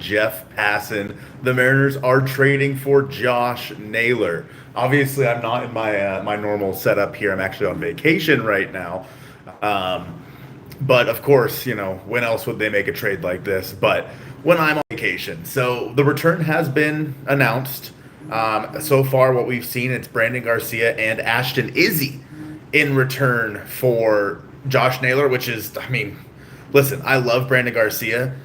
Jeff Passan. The Mariners are trading for Josh Naylor. Obviously, I'm not in my normal setup here. I'm actually on vacation right now. Um, but of course, when else would they make a trade like this? But when I'm on vacation. So the return has been announced. So far, what we've seen, it's Brandon Garcia and Ashton Izzy in return for Josh Naylor, which is, listen, I love Brandon Garcia.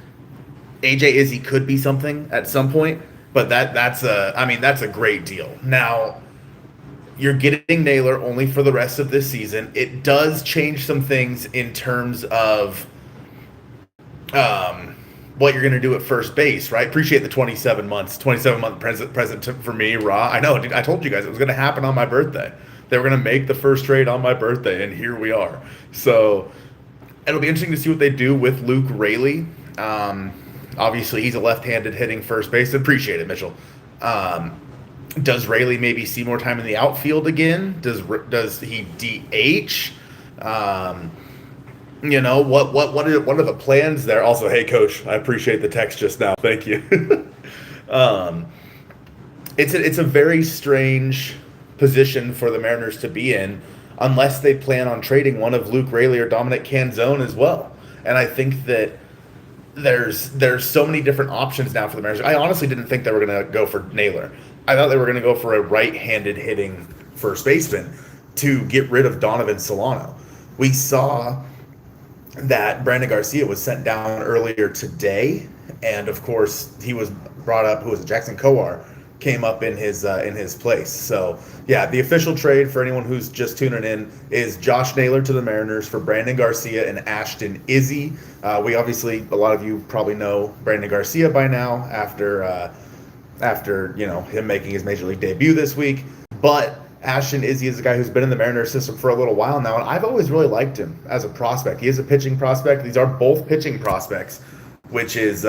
AJ Izzy could be something at some point, but that's a great deal. Now, you're getting Naylor only for the rest of this season. It does change some things in terms of what you're going to do at first base, right? Appreciate the 27-month present for me, Raw. I know, I told you guys it was going to happen on my birthday. They were going to make the first trade on my birthday, and here we are. So it'll be interesting to see what they do with Luke Raley. Obviously, he's a left-handed hitting first base. Appreciate it, Mitchell. Does Raley maybe see more time in the outfield again? Does he DH? What are the plans there? Also, hey, Coach, I appreciate the text just now. Thank you. It's a very strange position for the Mariners to be in, unless they plan on trading one of Luke Raley or Dominic Canzone as well. And I think that there's so many different options now for the Mariners. I honestly didn't think they were going to go for Naylor. I thought they were going to go for a right-handed hitting first baseman to get rid of Donovan Solano. We saw that Brandon Garcia was sent down earlier today, and of course he was brought up. Who was it? Jackson Kowar came up in his place. So yeah, the official trade for anyone who's just tuning in is Josh Naylor to the Mariners for Brandon Garcia and Ashton Izzy. We obviously, a lot of you probably know Brandon Garcia by now after him making his major league debut this week, but Ashton Izzy is a guy who's been in the Mariners system for a little while now, and I've always really liked him as a prospect. He is a pitching prospect. These are both pitching prospects, which is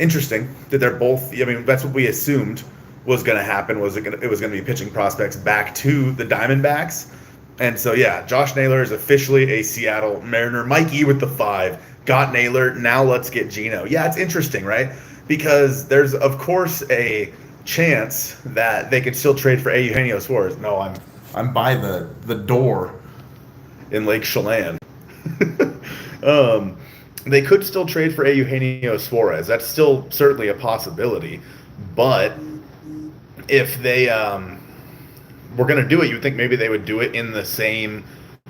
interesting that they're both. That's what we assumed was going to happen. It was going to be pitching prospects back to the Diamondbacks, and so yeah, Josh Naylor is officially a Seattle Mariner. Mike E with the 5 got Naylor. Now let's get Gino. Yeah, it's interesting, right? Because there's of course a chance that they could still trade for Eugenio Suarez. No, I'm by the door in Lake Chelan. They could still trade for Eugenio Suarez. That's still certainly a possibility. But if they were going to do it, you'd think maybe they would do it in the same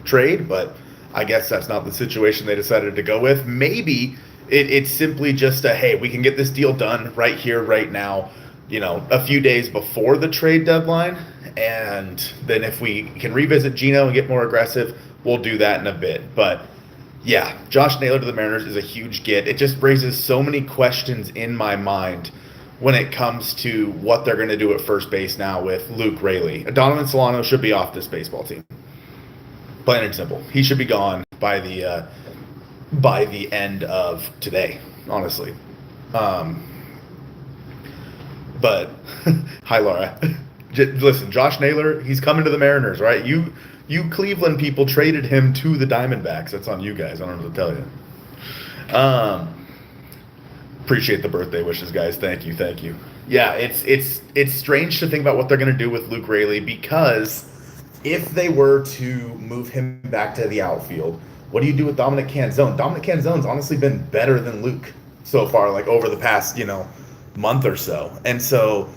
trade. But I guess that's not the situation they decided to go with. Maybe it's simply just hey, we can get this deal done right here, right now, a few days before the trade deadline. And then if we can revisit Gino and get more aggressive, we'll do that in a bit. But yeah, Josh Naylor to the Mariners is a huge get. It just raises so many questions in my mind when it comes to what they're going to do at first base now with Luke Raley. Donovan Solano should be off this baseball team. Plain and simple. He should be gone by the end of today, honestly. But hi, Laura. Listen, Josh Naylor, he's coming to the Mariners, right? You Cleveland people traded him to the Diamondbacks. That's on you guys. I don't know what to tell you. Appreciate the birthday wishes, guys. Thank you. Yeah, it's strange to think about what they're going to do with Luke Raley, because if they were to move him back to the outfield, what do you do with Dominic Canzone? Dominic Canzone's honestly been better than Luke so far, like over the past, month or so. And so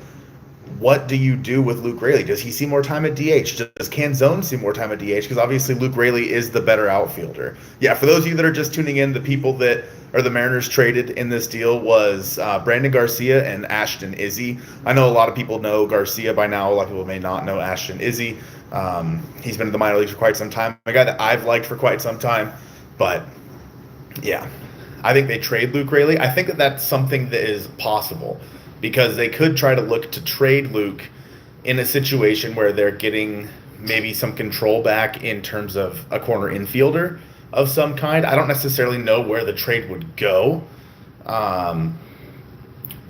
what do you do with Luke Raley? Does he see more time at DH? Does Canzone see more time at DH? Because obviously Luke Raley is the better outfielder. Yeah, for those of you that are just tuning in, the people that are the Mariners traded in this deal was Brandon Garcia and Ashton Izzy. I know a lot of people know Garcia by now. A lot of people may not know Ashton Izzy. He's been in the minor leagues for quite some time. A guy that I've liked for quite some time. But yeah, I think they trade Luke Raley. I think that that's something that is possible, because they could try to look to trade Luke in a situation where they're getting maybe some control back in terms of a corner infielder of some kind. I don't necessarily know where the trade would go,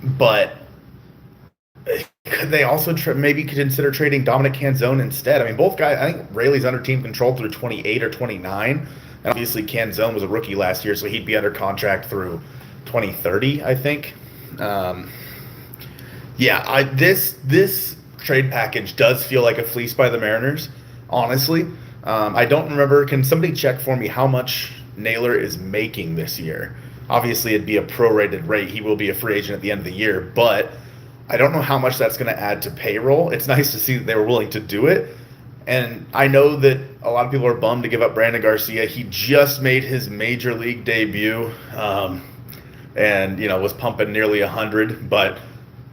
but could they also maybe consider trading Dominic Canzone instead? I mean, both guys, I think Raley's under team control through 28 or 29. And obviously Canzone was a rookie last year, so he'd be under contract through 2030, I think. Um, yeah, this trade package does feel like a fleece by the Mariners. Honestly, I don't remember. Can somebody check for me how much Naylor is making this year? Obviously, it'd be a prorated rate. He will be a free agent at the end of the year, but I don't know how much that's going to add to payroll. It's nice to see that they were willing to do it. And I know that a lot of people are bummed to give up Brandon Garcia. He just made his major league debut, and was pumping nearly 100. But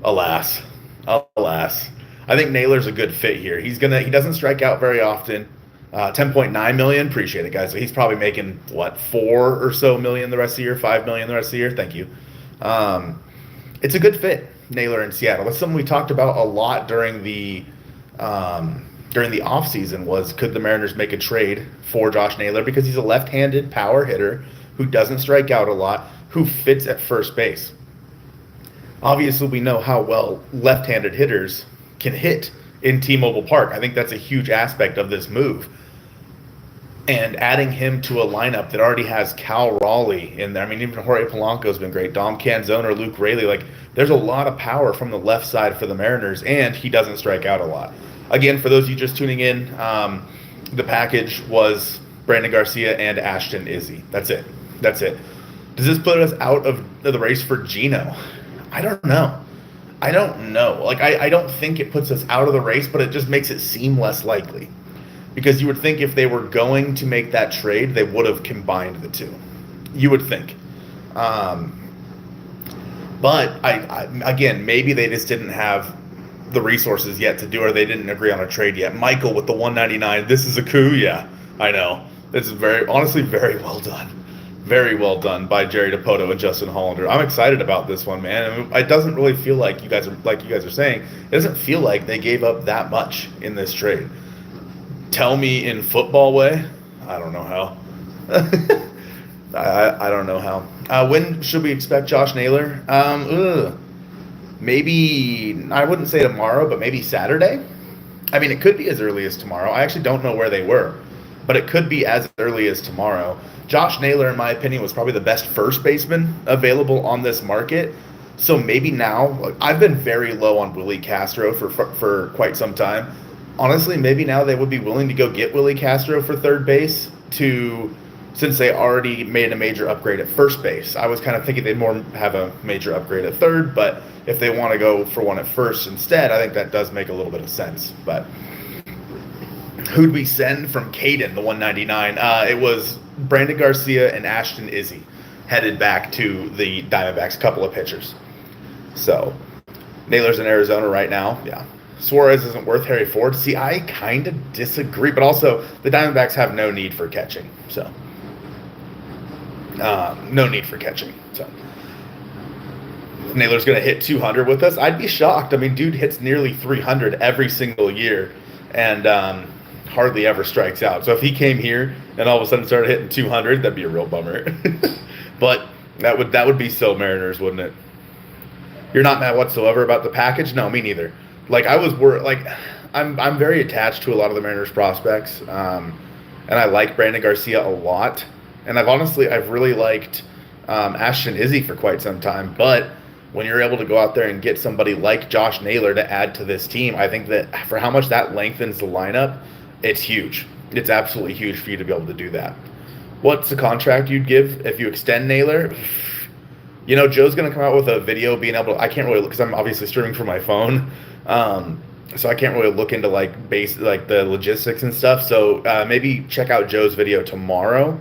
alas, alas, I think Naylor's a good fit here. He doesn't strike out very often. 10.9 million, appreciate it, guys. So he's probably making what, 4 or so million the rest of the year, 5 million the rest of the year. Thank you. It's a good fit, Naylor in Seattle. That's something we talked about a lot during the offseason was, could the Mariners make a trade for Josh Naylor, because he's a left-handed power hitter who doesn't strike out a lot, who fits at first base. Obviously, we know how well left-handed hitters can hit in T-Mobile Park. I think that's a huge aspect of this move. And adding him to a lineup that already has Cal Raleigh in there. I mean, even Jorge Polanco's been great. Dom Canzone or Luke Raley. Like, there's a lot of power from the left side for the Mariners, and he doesn't strike out a lot. Again, for those of you just tuning in, the package was Brandon Garcia and Ashton Izzy. That's it. Does this put us out of the race for Gino? I don't know. Like, I don't think it puts us out of the race, but it just makes it seem less likely. Because you would think if they were going to make that trade, they would have combined the two. You would think. But, again, maybe they just didn't have the resources yet to do, or they didn't agree on a trade yet. Michael with the 199. This is a coup. Yeah, I know. It's honestly very well done. Very well done by Jerry Dipoto and Justin Hollander. I'm excited about this one, man. I mean, it doesn't really feel like you guys are saying. It doesn't feel like they gave up that much in this trade. Tell me in football way. I don't know how. I don't know how. When should we expect Josh Naylor? Maybe, I wouldn't say tomorrow, but maybe Saturday. I mean, it could be as early as tomorrow. I actually don't know where they were, but it could be as early as tomorrow. Josh Naylor, in my opinion, was probably the best first baseman available on this market. So maybe now, I've been very low on Willie Castro for quite some time. Honestly, maybe now they would be willing to go get Willie Castro for third base since they already made a major upgrade at first base. I was kind of thinking they'd more have a major upgrade at third, but if they want to go for one at first instead, I think that does make a little bit of sense. But who'd we send from Caden, the 199? It was Brandon Garcia and Ashton Izzy headed back to the Diamondbacks, couple of pitchers. So Naylor's in Arizona right now. Yeah. Suarez isn't worth Harry Ford. See, I kind of disagree, but also the Diamondbacks have no need for catching. So no need for catching. So Naylor's going to hit 200 with us. I'd be shocked. I mean, dude hits nearly 300 every single year and hardly ever strikes out. So if he came here and all of a sudden started hitting 200, that'd be a real bummer. But that would be so Mariners, wouldn't it? You're not mad whatsoever about the package? No, me neither. Like, I was worried. Like, I'm very attached to a lot of the Mariners prospects, and I like Brandon Garcia a lot. And I've really liked Ashton Izzy for quite some time. But when you're able to go out there and get somebody like Josh Naylor to add to this team, I think that for how much that lengthens the lineup, it's huge. It's absolutely huge for you to be able to do that. What's the contract you'd give if you extend Naylor? You know, Joe's going to come out with a video being able to, I can't really look because I'm obviously streaming from my phone. So I can't really look into the logistics and stuff. So maybe check out Joe's video tomorrow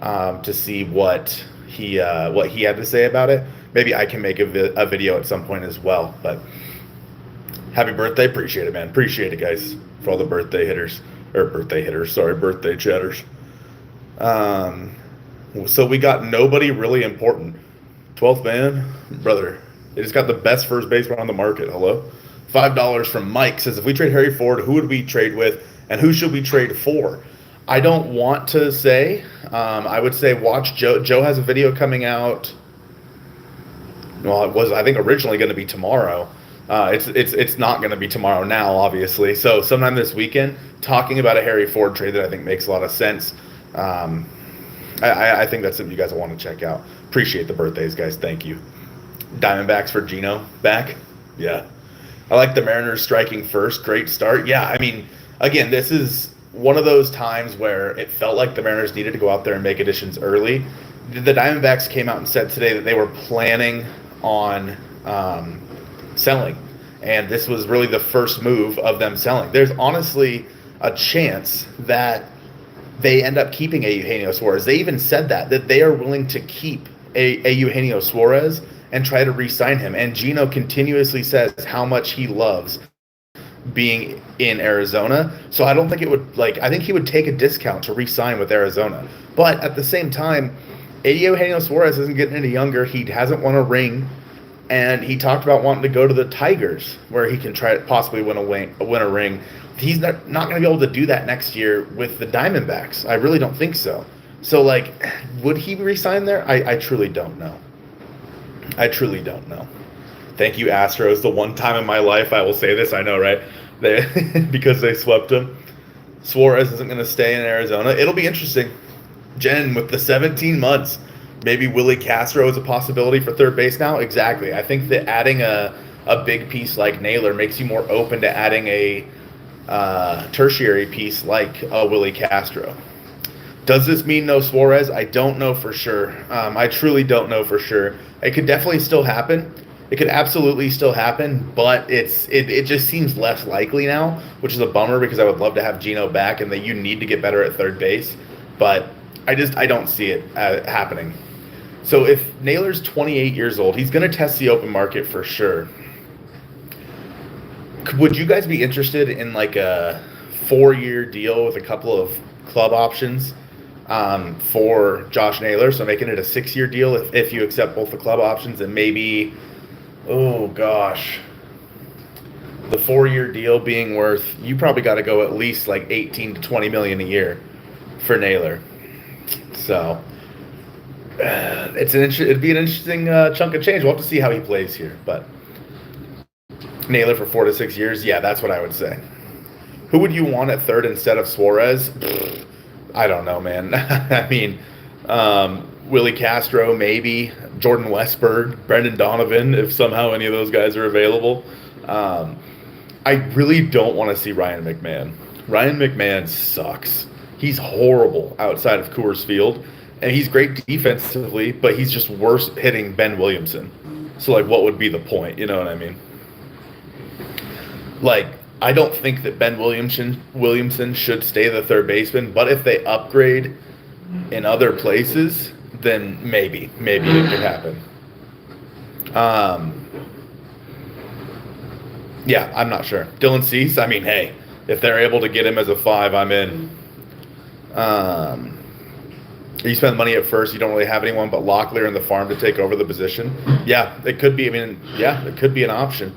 to see what he had to say about it. Maybe I can make a video at some point as well. But happy birthday. Appreciate it, man. Appreciate it, guys, for all the birthday chatters. So we got nobody really important. 12th man, brother. They just got the best first baseman on the market. Hello? $5 from Mike says, if we trade Harry Ford, who would we trade with and who should we trade for? I don't want to say. I would say watch Joe. Joe has a video coming out. Well, it was, I think, originally going to be tomorrow. It's not going to be tomorrow now, obviously. So sometime this weekend, talking about a Harry Ford trade that I think makes a lot of sense. I think that's something you guys will want to check out. Appreciate the birthdays, guys. Thank you. Diamondbacks for Gino back. Yeah. I like the Mariners striking first. Great start. Yeah, I mean, again, this is one of those times where it felt like the Mariners needed to go out there and make additions early. The Diamondbacks came out and said today that they were planning on selling, and this was really the first move of them selling. There's honestly a chance that they end up keeping a Eugenio Suarez. They even said that they are willing to keep a Eugenio Suarez and try to re-sign him. And Gino continuously says how much he loves being in Arizona. So I don't think it would, I think he would take a discount to re-sign with Arizona. But at the same time, Eugenio Suarez isn't getting any younger. He hasn't won a ring. And he talked about wanting to go to the Tigers, where he can try to possibly win a ring. He's not going to be able to do that next year with the Diamondbacks. I really don't think so. So, would he re-sign there? I truly don't know. I truly don't know. Thank you, Astros. The one time in my life I will say this, I know, right? Because they swept him. Suarez isn't going to stay in Arizona. It'll be interesting. Jen, with the 17 months, maybe Willie Castro is a possibility for third base now? Exactly. I think that adding a big piece like Naylor makes you more open to adding a tertiary piece like Willie Castro. Does this mean no Suarez? I don't know for sure. I truly don't know for sure. It could definitely still happen. It could absolutely still happen, but it just seems less likely now, which is a bummer because I would love to have Gino back and that you need to get better at third base. But I don't see it happening. So if Naylor's 28 years old, he's going to test the open market for sure. Would you guys be interested in a 4-year deal with a couple of club options for Josh Naylor? So making it a 6-year deal if you accept both the club options, and maybe, oh gosh, the 4-year deal being worth, you probably got to go at least 18 to 20 million a year for Naylor. So it'd be an interesting chunk of change. We'll have to see how he plays here, but Naylor for 4 to 6 years, yeah, that's what I would say. Who would you want at third instead of Suarez? I don't know, man. I mean, Willie Castro, maybe. Jordan Westberg, Brendan Donovan, if somehow any of those guys are available. I really don't want to see Ryan McMahon. Ryan McMahon sucks. He's horrible outside of Coors Field, and he's great defensively, but he's just worse hitting Ben Williamson. So, what would be the point? You know what I mean? I don't think that Ben Williamson should stay the third baseman, but if they upgrade in other places, then maybe it could happen. Yeah, I'm not sure. Dylan Cease, I mean, hey, if they're able to get him as a 5, I'm in. You spend money at first, you don't really have anyone but Locklear in the farm to take over the position. Yeah, it could be. It could be an option.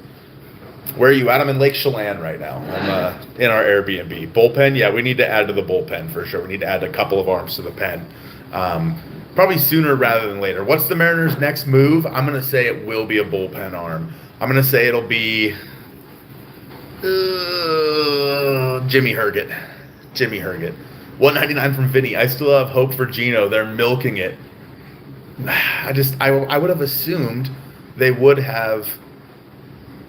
Where are you at? I'm in Lake Chelan right now. I'm in our Airbnb. Bullpen, yeah, we need to add to the bullpen for sure. We need to add a couple of arms to the pen. Probably sooner rather than later. What's the Mariners' next move? I'm going to say it will be a bullpen arm. I'm going to say it'll be Jimmy Herget. 199 from Vinny. I still have hope for Gino. They're milking it. I would have assumed they would have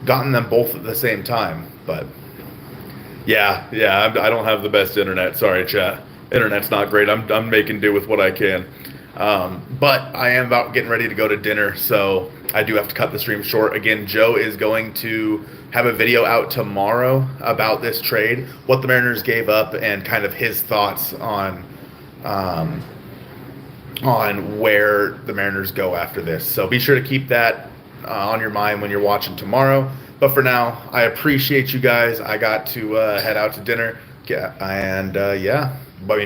gotten them both at the same time, but yeah, I don't have the best internet. Sorry, chat. Internet's not great. I'm making do with what I can. But I am about getting ready to go to dinner, so I do have to cut the stream short. Again, Joe is going to have a video out tomorrow about this trade, what the Mariners gave up, and kind of his thoughts on where the Mariners go after this. So be sure to keep that on your mind when you're watching tomorrow. But for now, I appreciate you guys. I got to head out to dinner. Yeah, and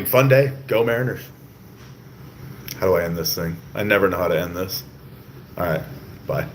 fun day. Go Mariners. How do I end this thing? I never know how to end this. All right, bye.